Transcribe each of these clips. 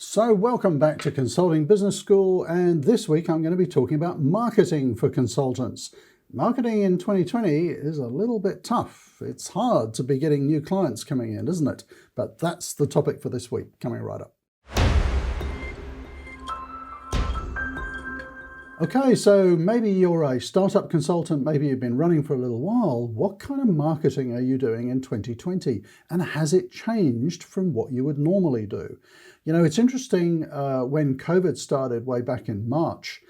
So welcome back to Consulting Business School, and this week I'm going to be talking about marketing for consultants. Marketing in 2020 is a little bit tough. It's hard to be getting new clients coming in, isn't it? But that's the topic for this week, coming right up. Okay, so maybe you're a startup consultant, maybe you've been running for a little while. What kind of marketing are you doing in 2020? And has it changed from what you would normally do? You know, it's interesting, when COVID started way back in March,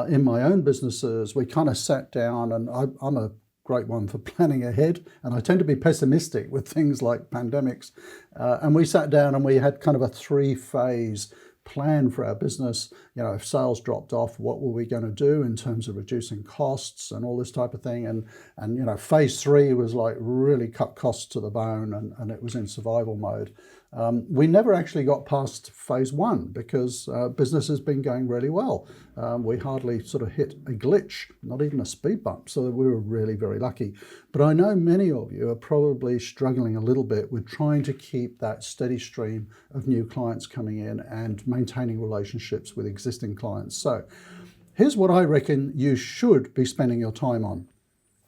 in my own businesses, we kind of sat down, and I'm a great one for planning ahead, and I tend to be pessimistic with things like pandemics. And we sat down and we had kind of a three-phase plan for our business. You know, if sales dropped off, what were we going to do in terms of reducing costs and all this type of thing? And you know, phase three was like really cut costs to the bone, and it was in survival mode. We never actually got past phase one because business has been going really well. We hardly sort of hit a glitch, not even a speed bump, so we were really very lucky. But I know many of you are probably struggling a little bit with trying to keep that steady stream of new clients coming in and maintaining relationships with existing clients. So here's what I reckon you should be spending your time on.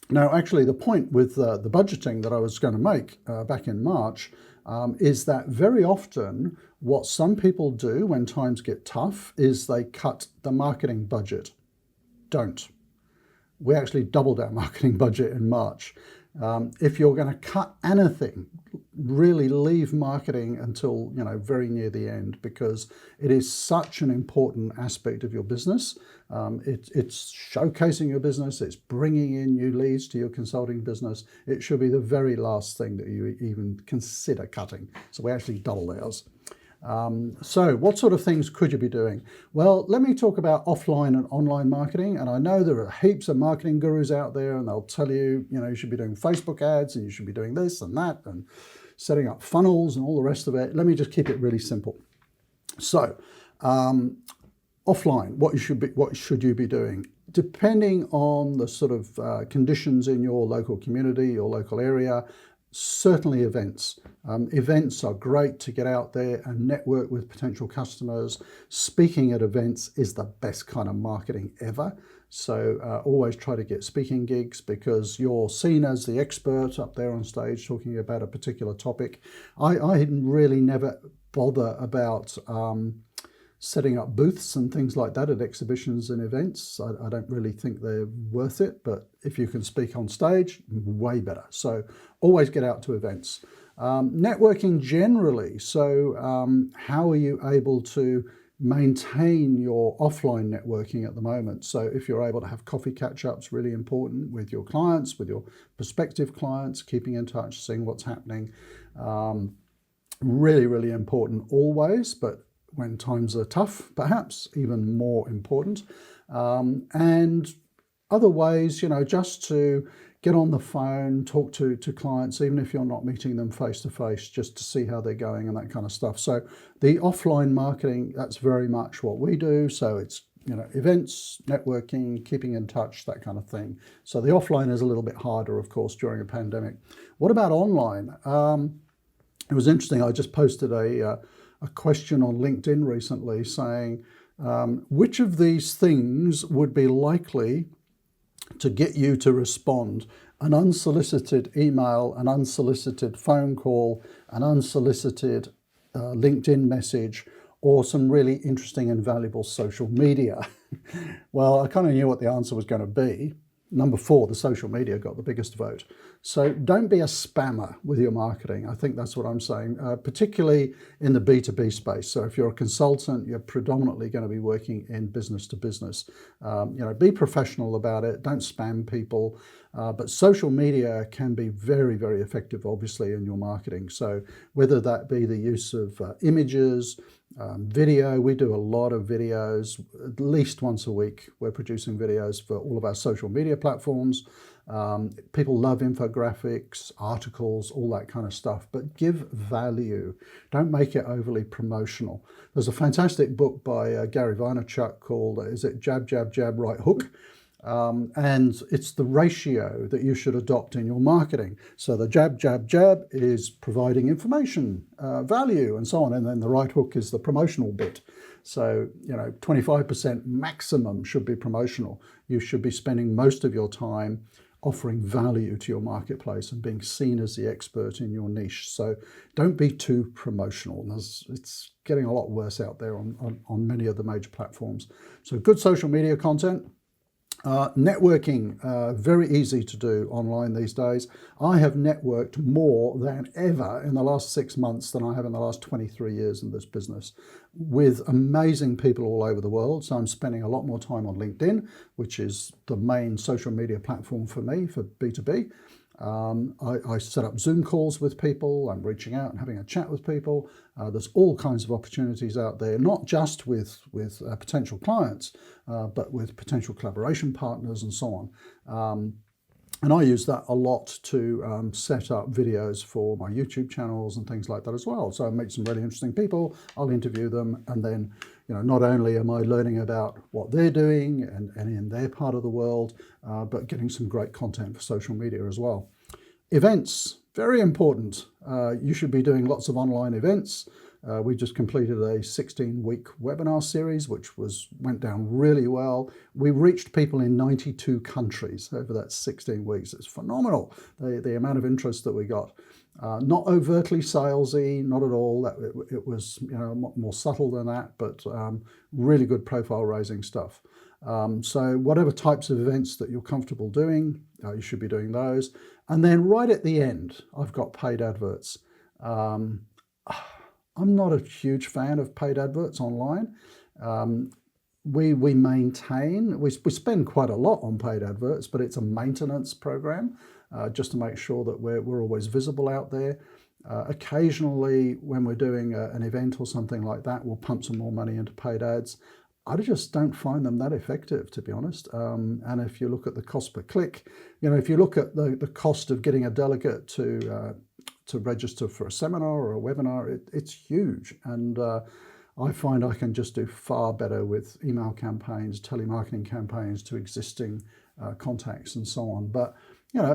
Now, actually, the point with the budgeting that I was going to make back in March is that very often what some people do when times get tough is they cut the marketing budget. Don't. We actually doubled our marketing budget in March. If you're going to cut anything, really leave marketing until, you know, very near the end, because it is such an important aspect of your business. It's showcasing your business, it's bringing in new leads to your consulting business. It should be the very last thing that you even consider cutting. So we actually doubled ours. So what sort of things could you be doing? Well, let me talk about offline and online marketing. And I know there are heaps of marketing gurus out there, and they'll tell you, you know, you should be doing Facebook ads and you should be doing this and that and setting up funnels and all the rest of it. Let me just keep it really simple. So offline, what should you be doing? Depending on the sort of conditions in your local community, your local area, certainly events. Events are great to get out there and network with potential customers. Speaking at events is the best kind of marketing ever. So always try to get speaking gigs, because you're seen as the expert up there on stage talking about a particular topic. I really never bother about setting up booths and things like that at exhibitions and events. I don't really think they're worth it, but if you can speak on stage, way better. So always get out to events. Networking generally. So how are you able to maintain your offline networking at the moment? So if you're able to have coffee catch-ups, really important with your clients, with your prospective clients, keeping in touch, seeing what's happening. Really, really important always, but when times are tough, perhaps even more important. And other ways, you know, just to get on the phone, talk to clients, even if you're not meeting them face to face, just to see how they're going and that kind of stuff. So the offline marketing, that's very much what we do. So it's, you know, events, networking, keeping in touch, that kind of thing. So the offline is a little bit harder, of course, during a pandemic. What about online? It was interesting. I just posted a question on LinkedIn recently saying, which of these things would be likely to get you to respond? An unsolicited email, an unsolicited phone call, an unsolicited LinkedIn message, or some really interesting and valuable social media? Well, I kind of knew what the answer was going to be. Number 4, the social media got the biggest vote. So don't be a spammer with your marketing. I think that's what I'm saying, particularly in the B2B space. So if you're a consultant, you're predominantly going to be working in business to business. You know, be professional about it. Don't spam people. But social media can be very, very effective, obviously, in your marketing. So whether that be the use of images, video, we do a lot of videos. At least once a week, we're producing videos for all of our social media platforms. People love infographics, articles, all that kind of stuff, but give value. Don't make it overly promotional. There's a fantastic book by Gary Vaynerchuk called, is it Jab, Jab, Jab, Right Hook? And it's the ratio that you should adopt in your marketing. So the jab, jab, jab is providing information, value, and so on. And then the right hook is the promotional bit. So, 25% maximum should be promotional. You should be spending most of your time offering value to your marketplace and being seen as the expert in your niche. So don't be too promotional. It's getting a lot worse out there on many of the major platforms. So good social media content. Networking, very easy to do online these days. I have networked more than ever in the last 6 months than I have in the last 23 years in this business, with amazing people all over the world. So I'm spending a lot more time on LinkedIn, which is the main social media platform for me for B2B. I set up Zoom calls with people. I'm reaching out and having a chat with people. There's all kinds of opportunities out there, not just with potential clients, but with potential collaboration partners and so on. And I use that a lot to set up videos for my YouTube channels and things like that as well. So I meet some really interesting people, I'll interview them, and then not only am I learning about what they're doing and in their part of the world, but getting some great content for social media as well. Events, very important. You should be doing lots of online events. We just completed a 16-week webinar series, which went down really well. We reached people in 92 countries over that 16 weeks. It's phenomenal, the amount of interest that we got. Not overtly salesy, not at all. It was more subtle than that, but really good profile raising stuff. So whatever types of events that you're comfortable doing, you should be doing those. And then right at the end, I've got paid adverts. I'm not a huge fan of paid adverts online. We spend quite a lot on paid adverts, but it's a maintenance program just to make sure that we're always visible out there. Occasionally, when we're doing an event or something like that, we'll pump some more money into paid ads. I just don't find them that effective, to be honest. And if you look at the cost per click, if you look at the cost of getting a delegate to register for a seminar or a webinar, it's huge. And I find I can just do far better with email campaigns, telemarketing campaigns to existing contacts and so on. But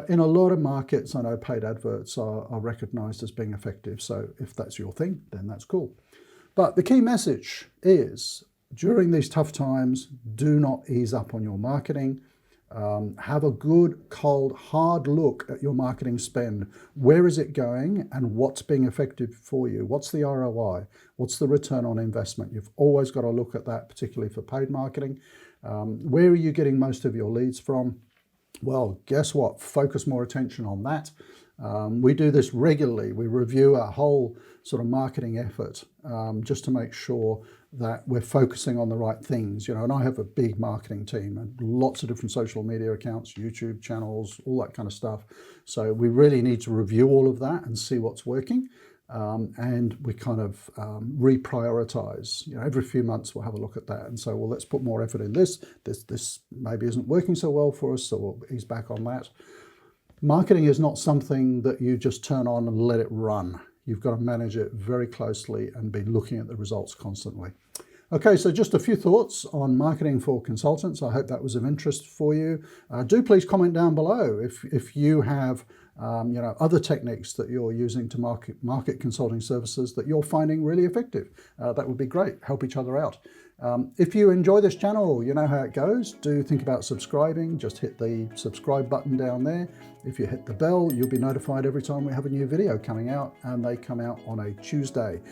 in a lot of markets, I know paid adverts are recognized as being effective. So if that's your thing, then that's cool. But the key message is, during these tough times, do not ease up on your marketing. Have a good, cold, hard look at your marketing spend. Where is it going and what's being effective for you? What's the ROI? What's the return on investment? You've always got to look at that, particularly for paid marketing. Where are you getting most of your leads from? Well, guess what? Focus more attention on that. We do this regularly. We review our whole sort of marketing effort just to make sure that we're focusing on the right things. And I have a big marketing team and lots of different social media accounts, YouTube channels, all that kind of stuff. So we really need to review all of that and see what's working. And we kind of reprioritize. Every few months we'll have a look at that and say, well, let's put more effort in this. This maybe isn't working so well for us, so we'll ease back on that. Marketing is not something that you just turn on and let it run. You've got to manage it very closely and be looking at the results constantly. Okay, so just a few thoughts on marketing for consultants. I hope that was of interest for you. Do please comment down below if you have other techniques that you're using to market consulting services that you're finding really effective. That would be great. Help each other out. If you enjoy this channel, you know how it goes. Do think about subscribing. Just hit the subscribe button down there. If you hit the bell, you'll be notified every time we have a new video coming out, and they come out on a Tuesday.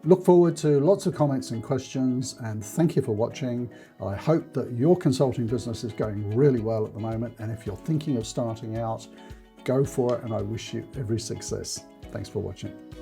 Look forward to lots of comments and questions, and thank you for watching. I hope that your consulting business is going really well at the moment, and if you're thinking of starting out, go for it, and I wish you every success. Thanks for watching.